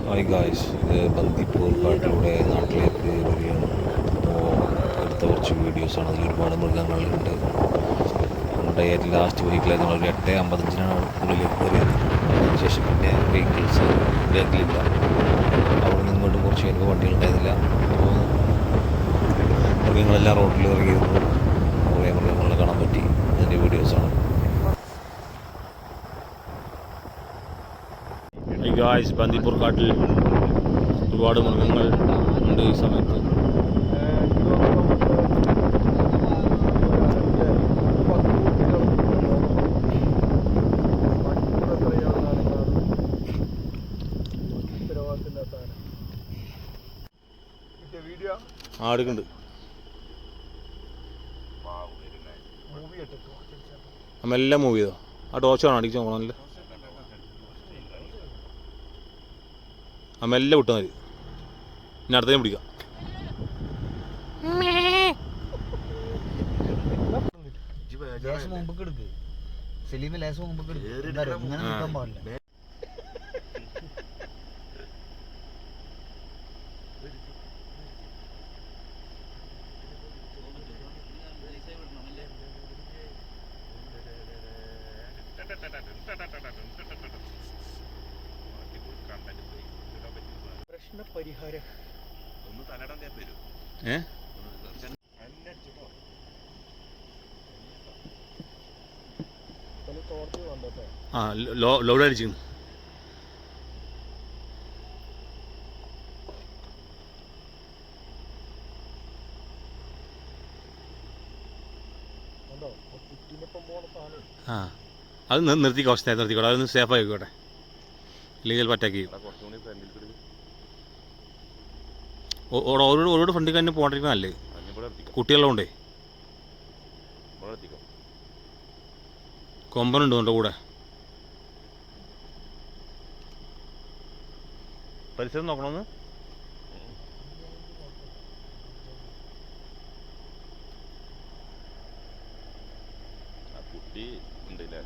Hi guys, ഇത് ബന്ദിപ്പൂർ കാട്ടിലൂടെ നാട്ടിലേക്ക് വരികയാണ്. അപ്പോൾ എടുത്ത കുറച്ച് വീഡിയോസാണ്. അതിൽ ഒരുപാട് മൃഗങ്ങളുണ്ട്. നമ്മുടെ ലാസ്റ്റ് വീക്കിലെ ഞങ്ങളൊരു 8:55 ഉള്ളിലേക്ക് കയറിയത്. അതിനുശേഷം പിന്നെ വെഹിക്കിൾസ് ബാക്കിലില്ല. അവിടെ നിന്ന് ഇങ്ങോട്ട് കുറച്ച് കഴിഞ്ഞപ്പോൾ വണ്ടികളുണ്ടായിരുന്നില്ല. അപ്പോൾ മൃഗങ്ങളെല്ലാം റോഡിൽ ഇറങ്ങിയിരുന്നു. കുറേ മൃഗങ്ങളെ കാണാൻ പറ്റി. അതിൻ്റെ വീഡിയോസാണ്. ഗായ്സ്, ബന്ദിപ്പൂർ കാട്ടിൽ ഒരുപാട് മൃഗങ്ങൾ ഉണ്ട് ഈ സമയത്ത്. ആടുക്കുണ്ട്. മെല്ലെ മൂവ് ചെയ്തോ. ആ ടോർച്ച് വേണം അടിച്ച് നോക്കണമല്ലേ. ആ മെല്ലെ വിട്ടാൽ മതി. ഇനി അടുത്തേക്കും പിടിക്കാം. പരിഹാരം ലോഡ് അടിച്ചു. ആ അത് നിർത്തിക്കോ. അവസ്ഥ നിർത്തിക്കോട്ടെ. അതൊന്ന് സേഫ് ആയിക്കോട്ടെ. ഇല്ലെങ്കിൽ ചിലപ്പോൾ അറ്റാക്ക് ചെയ്യും. ഓരോട് ഫ്രണ്ടിൽ തന്നെ പോകാണ്ടിരിക്കുന്ന നല്ലത്. കുട്ടികളുണ്ടേ. കൊമ്പനുണ്ട് എൻ്റെ കൂടെ. പരിസരം നോക്കണമെന്ന്. കുട്ടി ഉണ്ടല്ലേ.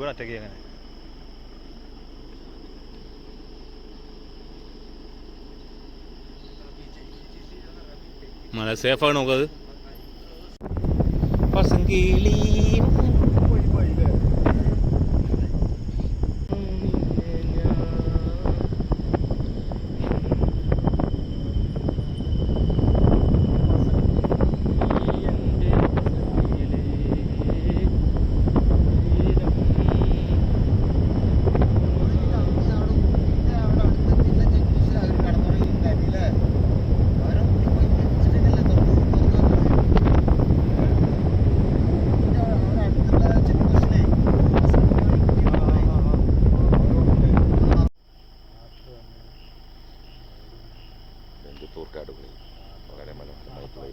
അറ്റാക്ക് ചെയ്യാൻ മഴ സേഫാണ്. നോക്കത് പസങ്കിളി വളരെ മനോഹരമായിട്ടുള്ള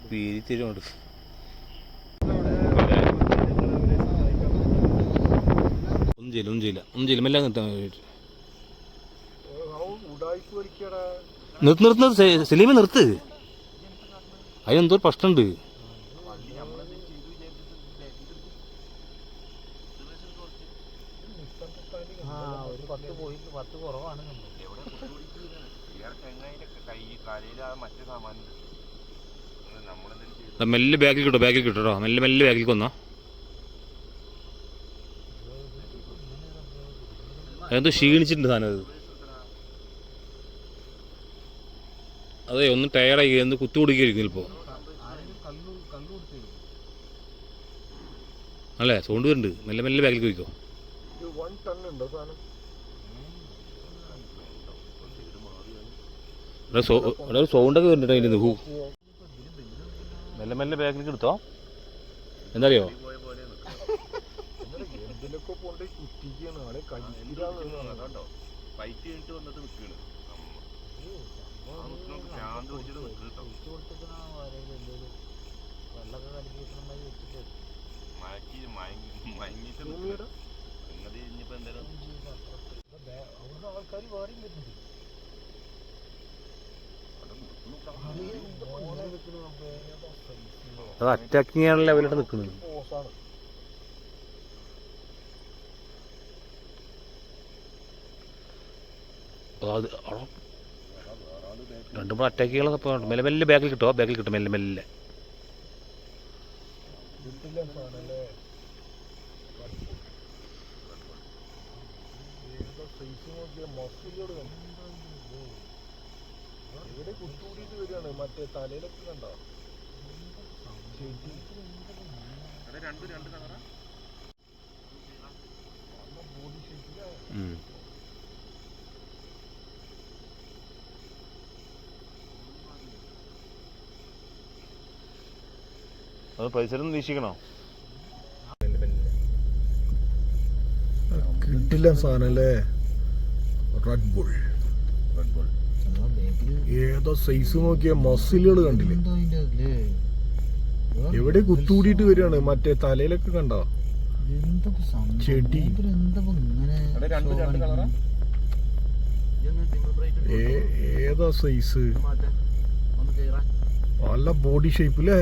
പീരിത്തിരുണ്ട്. ഒന്നും ചെയ്യില്ല. മെല്ലാം നിർത്ത് സലീമ നിർത്ത്. അതിനെന്തോ പ്രശ്നമുണ്ട്. മെല്ലെ ബാക്കിൽ കിട്ടോ. മെല്ലെ ബാക്കിൽ കൊന്നോ. അതെന്തോ ക്ഷീണിച്ചിട്ടുണ്ട് സാധനം. അത് അതെ ഒന്ന് ടയർഡായി. എന്ത് കുത്തു കൊടുക്കുകയായിരിക്കും ചിലപ്പോൾ. അല്ലേ സൗണ്ട് വരുന്നുണ്ട്. മെല്ലെ മെല്ലെ ബാഗിലേക്ക് പോയിക്കോ. ഇവിടെ സൗണ്ടൊക്കെ വരുന്നുണ്ട് അതിൻ്റെ നിന്ന്. മെല്ലെ മെല്ലെ ബാഗിലേക്ക് എടുത്തോ. എന്താ അറിയോ അത് അറ്റാക്കിങ് ചെയ്യാനുള്ള ലെവലിട്ട് നിൽക്കുന്നത്. അത് രണ്ടും കൂടെ അറ്റാക്ക് ചെയ്യാനുള്ള മെല്ലെ മെല്ലെ ബാഗിൽ കിട്ടുമോ. ബാഗിൽ കിട്ടും മെല്ലെ മെല്ലെ. മറ്റേ തലയിലൊക്കെ കണ്ടോ അത് പരിസരം നിരീക്ഷിക്കണോ. കിട്ടില്ല സാധനല്ലേ. റെഡ് ബുൾ ഏതോ സൈസ് നോക്കിയ മസിലുകൾ കണ്ടില്ലേ. എവിടെ കുത്തൂടിയിട്ട് വരികയാണ്. മറ്റേ തലയിലൊക്കെ കണ്ടോ ചെടി. ഏതാ സൈസ്. നല്ല ബോഡി ഷേപ്പ് അല്ലേ.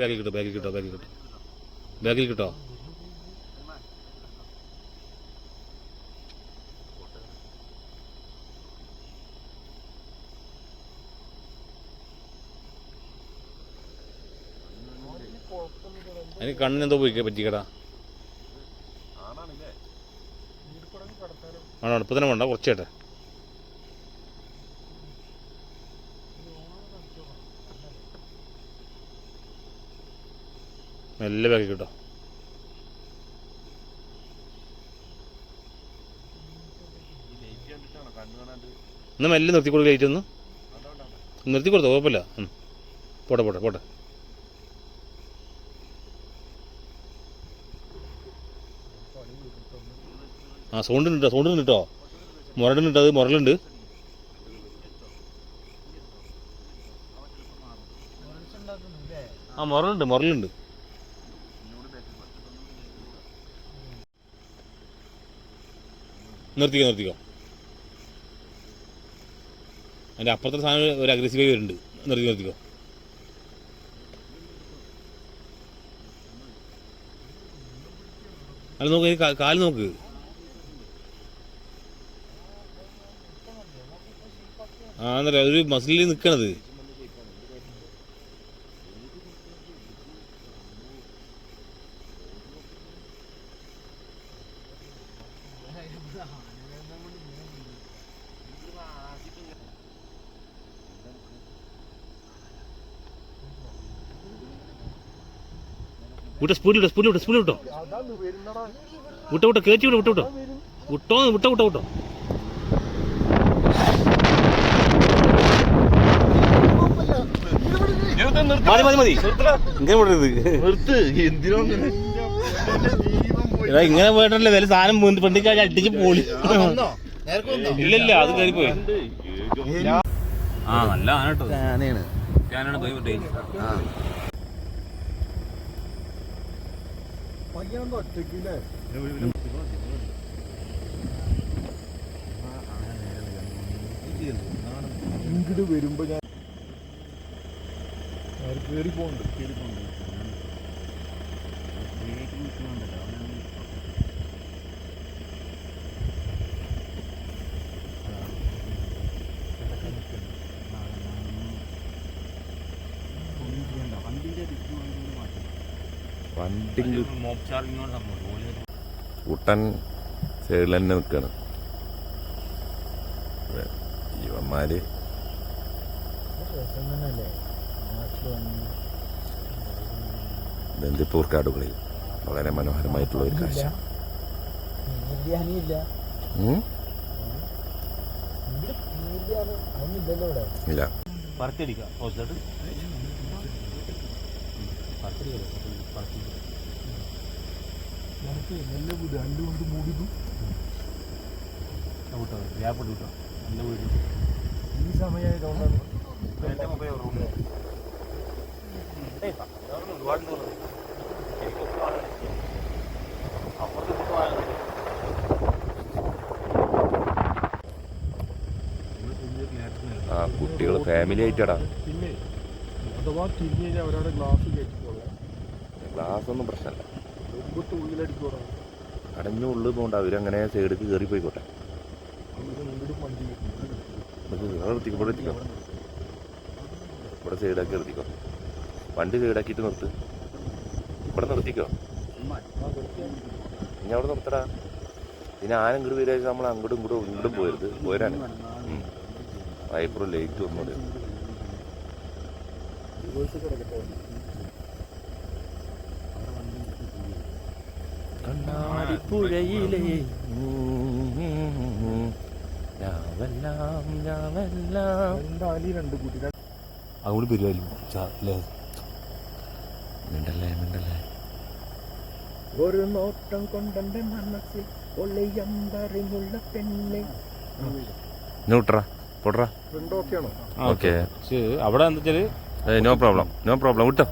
ബാഗിൽ കിട്ടോ. ബാഗിൽ കിട്ടോ. ബാഗിൽ കിട്ടോ. ബാഗിൽ കിട്ടോ. അതിന് കണ്ണിനെന്തോ പോയിക്കാ പറ്റിക്കടാ. ആണോ ഇപ്പം തന്നെ വേണ്ട കുറച്ചേട്ടെ. മെല്ലെ ബാക്കി കിട്ടോ. ഒന്ന് മെല്ലെ നിർത്തിക്കൊടുക്കുക. ലൈറ്റ് ഒന്ന് നിർത്തിക്കൊടുത്തോ. കുഴപ്പമില്ല. പോട്ടെ പോട്ടെ പോട്ടെ. ആ സൗണ്ട് ഉണ്ട്. സൗണ്ട് ഉണ്ട് കേട്ടോ. മുരടുന്നുണ്ട്. അത് മുരലുണ്ട്. ആ മുരലുണ്ട്. മുരലുണ്ട്. നിർത്തിക്കോ. നിർത്തിക്കോ. അതിൻ്റെ അപ്പുറത്തെ സാധനം ഒരു അഗ്രസീവായി വരുന്നുണ്ട്. നിർത്തിക്കോ. അത് നോക്ക്. കാല് നോക്ക്. ആ എന്നറിയാം. ഒരു മസിലിൽ നിൽക്കണത്. വിട്ടോ. സ്പീഡിൽ വിട്ടോ. വിട്ടോ. കയറ്റി വിട്ടോ. വിട്ടോ. മതി. ഇങ്ങനെ വിടരുത്. ഇങ്ങനെ പോയിട്ടല്ലേ വില സാധനം പെണ്ണിക്കാ അടിച്ച് പോളി. ഇല്ലല്ല അത് കയറിപ്പോയി. ആ നല്ല ആനട്ടോ. ഞാനാണ് പോയി വിട്ടേ. ഇങ്ങോട്ട് വരുമ്പോ ഞാൻ കേറി പോണ്ട്. വണ്ടി കുട്ടൻ സൈഡിൽ തന്നെ നിൽക്കണം. ഇവന്മാര് ബന്ദിപ്പൂർ കാടുകളിൽ വളരെ മനോഹരമായിട്ടുള്ള ഒരു കാഴ്ച. ഇല്ല പറത്തിയടിക്കാം ഹോസ്റ്റലിട്ട് നമുക്ക് നല്ല വീട് രണ്ടുകൊണ്ട് മൂടിയതും കിട്ടോ ഗ്യാപ്പ് കിട്ടോ നല്ല വീട് ഈ സമയമായതുകൊണ്ടാണ് ഒരുപാട് ആ കുട്ടികൾ ഫാമിലി ആയിട്ടാടാ. പിന്നെ അഥവാ തിരിഞ്ഞ് കഴിഞ്ഞാൽ അവരവിടെ ഗ്ലാസ് കയറ്റിക്കോളാം. ഗ്ലാസ് ഒന്നും പ്രശ്നമല്ല. ഒമ്പത്ത് ഉള്ളിലടിക്കോളാം. അടഞ്ഞ ഉള്ളിൽ പോകണ്ട, അവരങ്ങനെ സൈഡിലേക്ക് കയറി പോയിക്കോട്ടെ. വണ്ടി നിർത്തിക്കോ, ഇവിടെ എത്തിക്കോ, ഇവിടെ സൈഡാക്കി നിർത്തിക്കോ. വണ്ടി സൈഡാക്കിയിട്ട് നിർത്ത്. ഇവിടെ നിർത്തിക്കോ. ഇനി അവിടെ നിർത്തടാ. ഇനി ആന ഇങ്ങോട്ട് വരിക നമ്മൾ അങ്ങോട്ടും ഇങ്ങോട്ടും ഇങ്ങോട്ടും പോരുത്. പോരാണ് വൈപ്പറും ലേറ്റ് ഒന്നുകൂടെ. കണ്ണാടിപ്പുഴയിലെ രണ്ട് കൂട്ടി അതുകൊണ്ട് പരിപാടി മിണ്ടല്ലേ മിണ്ടല്ലേ. ഒരു നോട്ടം കൊണ്ടെന്റെ മനസ്സിൽ ഒളിയമ്പറിമുള്ള പെണ്ണെ. നോട്ടറാ പൊട്ടറാ. ഫ്രണ്ട് ഓക്കെയാണോ? ഓക്കെ, അവിടെ എന്താ വെച്ചാല് നോ പ്രോബ്ലം, നോ പ്രോബ്ലം. വിട്ടോ.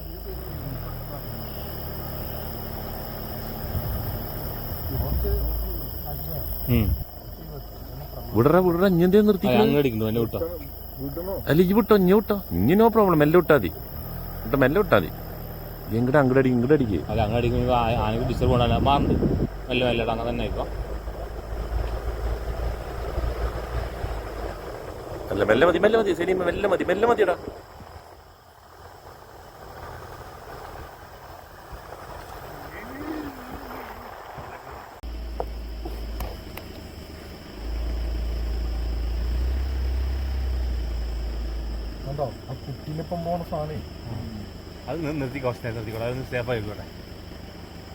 വിടറ വിടറ. ഇനി എന്തേ നിർത്തി? അങ്ങടിക്കണ്ടോ എന്നെ വിട്ടോ? വിടണോ? അല്ല ഈ വിട്ടോ, ഇനി വിട്ടോ. ഇനി നോ പ്രോബ്ലം. മെല്ലെ വിട്ടാ മതി. വിട്ടോ, മെല്ലെ വിട്ടാ മതി. എങ്ങടെ അങ്ങടടി ഇങ്ങോട്ട് അടിക്ക്. അല്ല അങ്ങടിക്കുമ്പോ ആനക്ക് ഡിസ്റ്റർബ് ചെയ്യണ മാറുണ്ട്. മെല്ലെ മെല്ലെ അങ്ങനെ തന്നെ ആയിക്കോ. അല്ല മെല്ലെ മതി, മെല്ലെ മതി. ശരി, മെല്ലെ മതി, മെല്ലെ മതിയടാ. കണ്ടോ ആ കുട്ടീനൊപ്പം പോണ സാധനേ. അത് നിർത്തിക്കോ, നിർത്തിക്കോളൂ. അതൊന്ന് സേഫ് ആയിക്കോട്ടെ.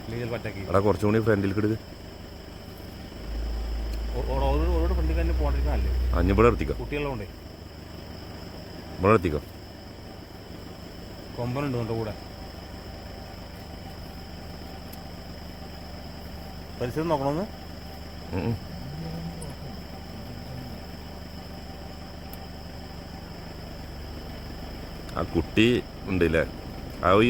ലീഗൽ പറ്റാക്കി എടാ കുറച്ചും കൂടി ഫ്രണ്ടിൽ കിടക്ക്. ഓരോട് ഫ്രണ്ടിൽ തന്നെ പോകണ്ടിരിക്കുന്നല്ലേ. അഞ്ഞ് ഇവിടെ നിർത്തിക്കോ. കുട്ടികളുണ്ടേ ഇവിടെ നിർത്തിക്കോ. കൊമ്പനുണ്ട് എൻ്റെ കൂടെ. പരിസരം നോക്കണമെന്ന്. ആ കുട്ടി ഉണ്ടല്ലേ. ആ ഈ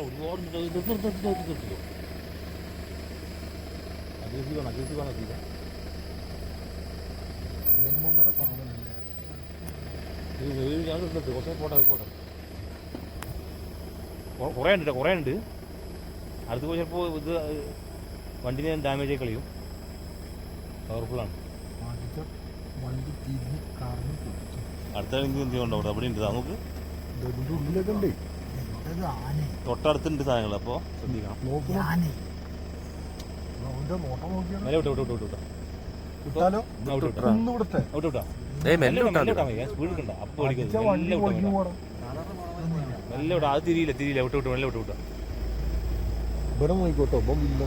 ഒരുപാട് അഗ്രസീവാണ്. നെമ്മൊന്നര സാധനല്ലേ. കുറേ പോട്ടെ. കുറേ ഉണ്ട്. അടുത്ത് പോയി ചിലപ്പോൾ ഇത് വണ്ടിനെ ഡാമേജ് ആയി കളയും. പവർഫുള്ളാണ്. വണ്ടി തിരിഞ്ഞ് കറങ്ങി പിടിച്ചു. അടുത്ത എന്ത് ചെയ്യുന്നുണ്ടോ? അവിടെ ഉണ്ട്. നമുക്ക് ഉള്ളിലൊക്കെ ഉണ്ട്. തൊട്ടടുത്തുണ്ട് സാധനങ്ങൾ. അപ്പോൾ ശ്രദ്ധിക്കണം. വില സ്പീഡ് കിട്ടണ്ട. അപ്പോൾ മെല്ലെ വിട്ടാ. അത് തിരിയില്ല. വിട്ടു മെല്ലെ വിട്ടു. ഇവിടെ നോക്കിക്കോട്ടോ. ഇപ്പം ഇല്ല.